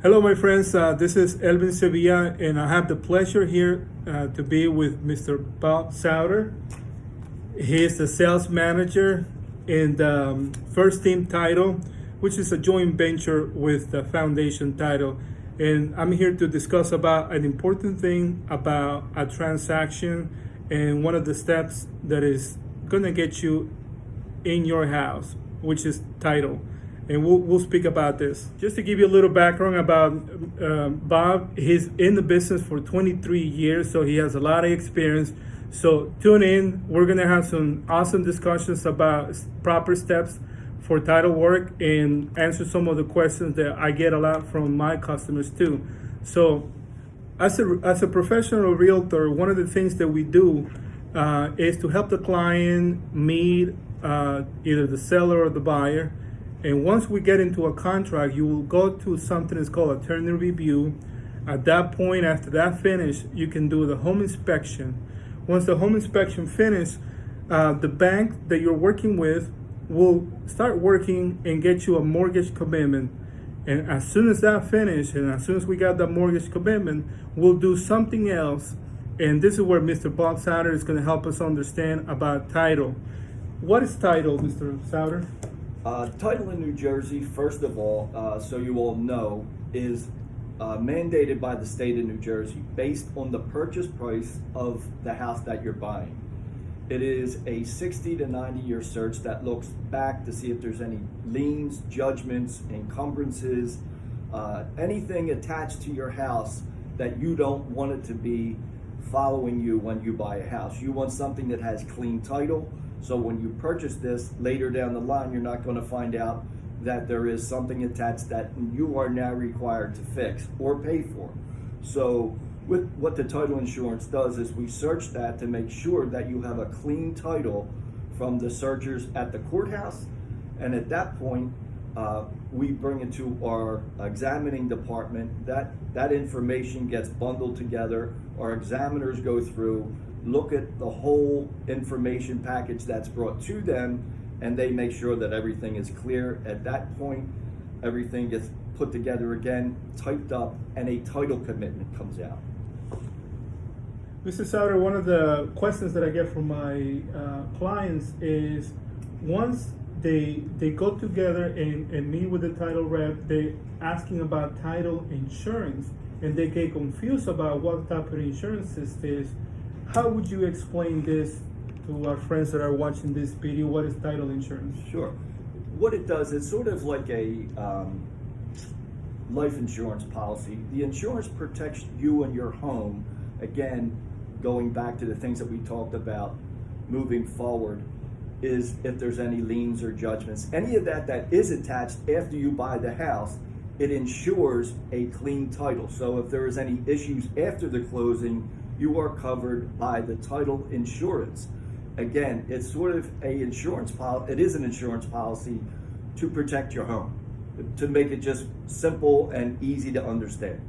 Hello, my friends. This is Elvin Sevilla, and I have the pleasure here to be with Mr. Bob Souter. He is the sales manager in the First Team Title, which is a joint venture with the Foundation Title. And I'm here to discuss about an important thing about a transaction and one of the steps that is going to get you in your house, which is title. And we'll speak about this. Just to give you a little background about Bob, he's in the business for 23 years, so he has a lot of experience. So tune in. We're going to have some awesome discussions about proper steps for title work and answer some of the questions that I get a lot from my customers too. So as a professional realtor, one of the things that we do is to help the client meet either the seller or the buyer. And once we get into a contract, you will go to something that's called a turn and review. At that point, after that finish, you can do the home inspection. Once the home inspection finishes, the bank that you're working with will start working and get you a mortgage commitment. And as soon as that finishes, and as soon as we got that mortgage commitment, we'll do something else. And this is where Mr. Bob Souter is going to help us understand about title. What is title, Mr. Souter? Title in New Jersey, first of all, so you all know, is mandated by the state of New Jersey based on the purchase price of the house that you're buying. It is a 60 to 90 year search that looks back to see if there's any liens, judgments, encumbrances, anything attached to your house that you don't want it to be following you when you buy a house. You want something that has clean title. So when you purchase this later down the line, you're not going to find out that there is something attached that you are now required to fix or pay for. So with what the title insurance does is we search that to make sure that you have a clean title from the searchers at the courthouse. And at that point, we bring it to our examining department. That information gets bundled together. Our examiners go through, look at the whole information package that's brought to them, and they make sure that everything is clear. At that point, everything gets put together again, typed up, and a title commitment comes out. Mr. Souter, one of the questions that I get from my clients is once they go together and meet with the title rep, they're asking about title insurance, and they get confused about what type of insurance this is. How would you explain this to our friends that are watching this video? What is title insurance? Sure. What it does, it's sort of like a life insurance policy. The insurance protects you and your home. Again, going back to the things that we talked about moving forward, is if there's any liens or judgments, any of that is attached after you buy the house, it ensures a clean title. So if there is any issues after the closing, you are covered by the title insurance. Again, it's sort of a insurance policy. It is an insurance policy to protect your home, to make it just simple and easy to understand.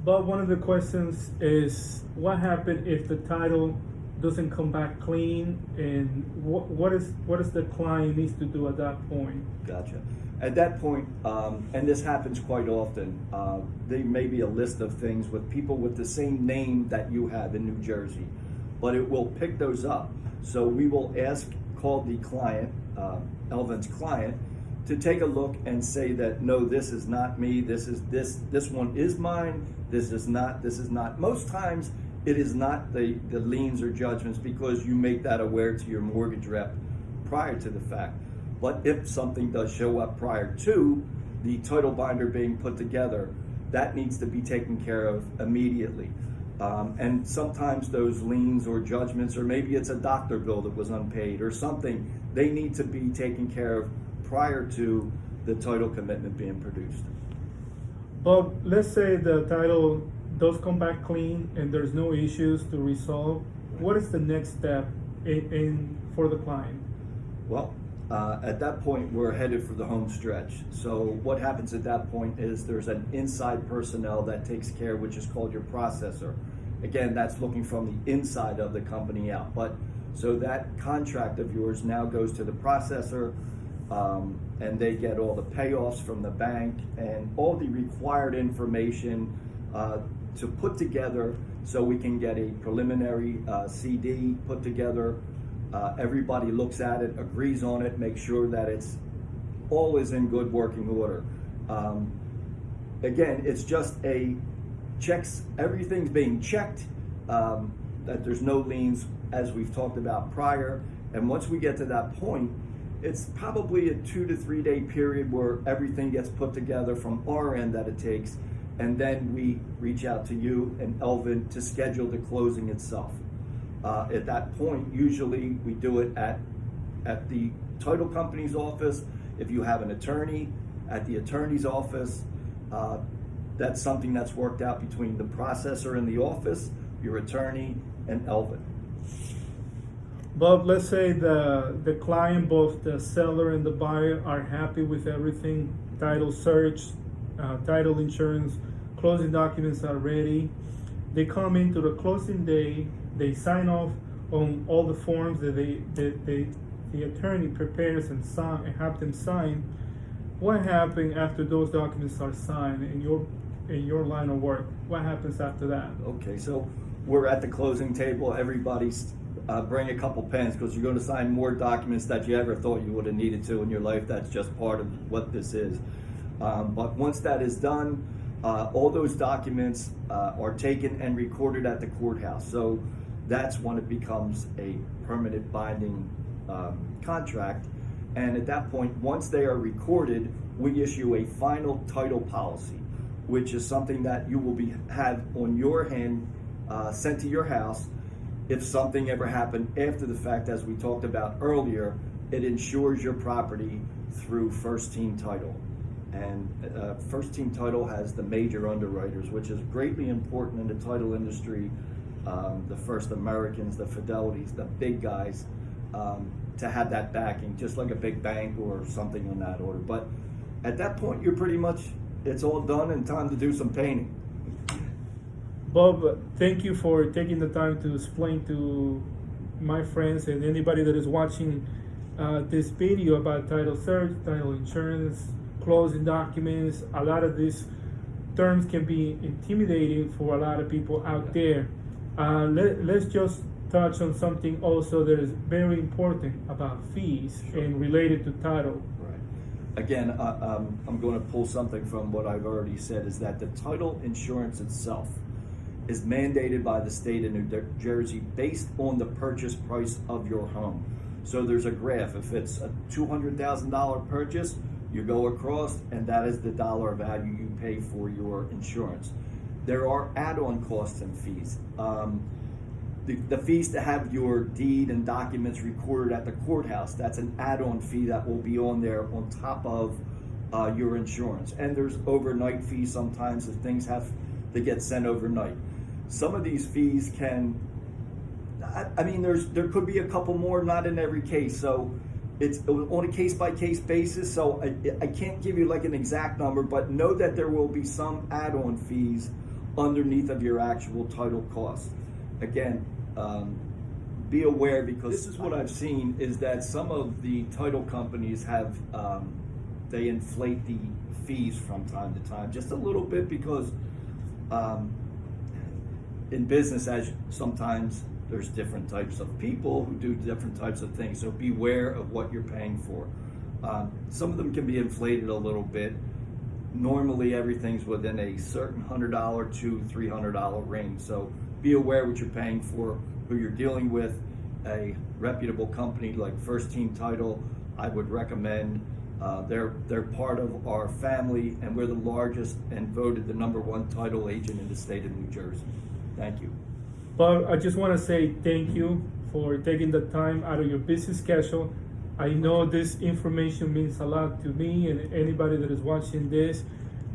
But one of the questions is, what happens if the title doesn't come back clean, and what is the client needs to do at that point? Gotcha. At that point, and this happens quite often, there may be a list of things with people with the same name that you have in New Jersey, but it will pick those up. So we will call the client, Elvin's client, to take a look and say that, no, this is not me, this one is mine, this is not. Most times it is not the liens or judgments, because you make that aware to your mortgage rep prior to the fact. But if something does show up prior to the title binder being put together, that needs to be taken care of immediately. And sometimes those liens or judgments, or maybe it's a doctor bill that was unpaid or something, they need to be taken care of prior to the title commitment being produced. But let's say the title does come back clean and there's no issues to resolve. What is the next step for the client? Well, at that point, we're headed for the home stretch. So what happens at that point is there's an inside personnel that takes care, which is called your processor. Again, that's looking from the inside of the company out. But so that contract of yours now goes to the processor, and they get all the payoffs from the bank and all the required information to put together so we can get a preliminary CD put together. Everybody looks at it, agrees on it, makes sure that it's all is in good working order. Again, it's just a checks, everything's being checked, that there's no liens as we've talked about prior. And once we get to that point, it's probably a 2 to 3 day period where everything gets put together from our end that it takes. And then we reach out to you and Elvin to schedule the closing itself. At that point, usually we do it at the title company's office. If you have an attorney, at the attorney's office. That's something that's worked out between the processor in the office, your attorney, and Elvin. Bob, let's say the client, both the seller and the buyer, are happy with everything. Title search, title insurance, closing documents are ready. They come into the closing day. They sign off on all the forms that the attorney prepares and have them sign. What happens after those documents are signed in your line of work? What happens after that? Okay, so we're at the closing table. Everybody's bring a couple pens because you're going to sign more documents that you ever thought you would have needed to in your life. That's just part of what this is. But once that is done, all those documents are taken and recorded at the courthouse. So that's when it becomes a permanent binding contract. And at that point, once they are recorded, we issue a final title policy, which is something that you will have on your hand sent to your house. If something ever happened after the fact, as we talked about earlier, it insures your property through First Team Title. And First Team Title has the major underwriters, which is greatly important in the title industry. The First Americans, the Fidelities, the big guys, to have that backing, just like a big bank or something on that order. But at that point, you're pretty much, it's all done and time to do some painting. Bob, thank you for taking the time to explain to my friends and anybody that is watching this video about title search, title insurance, closing documents. A lot of these terms can be intimidating for a lot of people out there. Let's just touch on something also that is very important about fees and related to title. Right. Again, I'm going to pull something from what I've already said, is that the title insurance itself is mandated by the state of New Jersey based on the purchase price of your home. So there's a graph. If it's a $200,000 purchase, you go across, and that is the dollar value you pay for your insurance. There are add-on costs and fees. The fees to have your deed and documents recorded at the courthouse, that's an add-on fee that will be on there on top of your insurance. And there's overnight fees sometimes if things have to get sent overnight. Some of these fees can, there could be a couple more, not in every case. So it's on a case-by-case basis. So I can't give you like an exact number, but know that there will be some add-on fees underneath of your actual title costs. Again, be aware, because this is what I've seen, is that some of the title companies have, they inflate the fees from time to time, just a little bit, because in business, as sometimes there's different types of people who do different types of things, so beware of what you're paying for. Some of them can be inflated a little bit. Normally everything's within a certain $100 to $300 range, so be aware what you're paying for, who you're dealing with. A reputable company like First Team Title, I would recommend. They're part of our family, and we're the largest and voted the #1 title agent in the state of New Jersey. Thank you. Bob, I just want to say thank you for taking the time out of your busy schedule. I know this information means a lot to me and anybody that is watching this,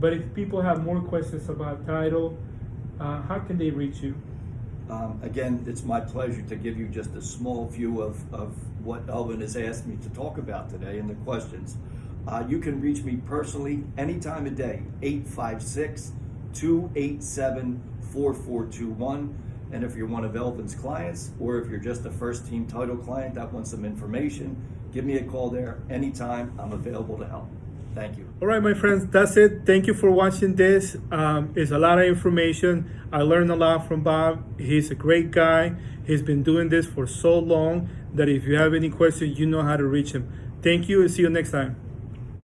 but if people have more questions about title, how can they reach you? Again, it's my pleasure to give you just a small view of what Elvin has asked me to talk about today and the questions. You can reach me personally any time of day, 856-287-4421. And if you're one of Elvin's clients, or if you're just a First Team Title client that wants some information, give me a call there anytime. I'm available to help. Thank you. All right, my friends, that's it. Thank you for watching this. It's a lot of information. I learned a lot from Bob. He's a great guy. He's been doing this for so long that if you have any questions, you know how to reach him. Thank you and see you next time.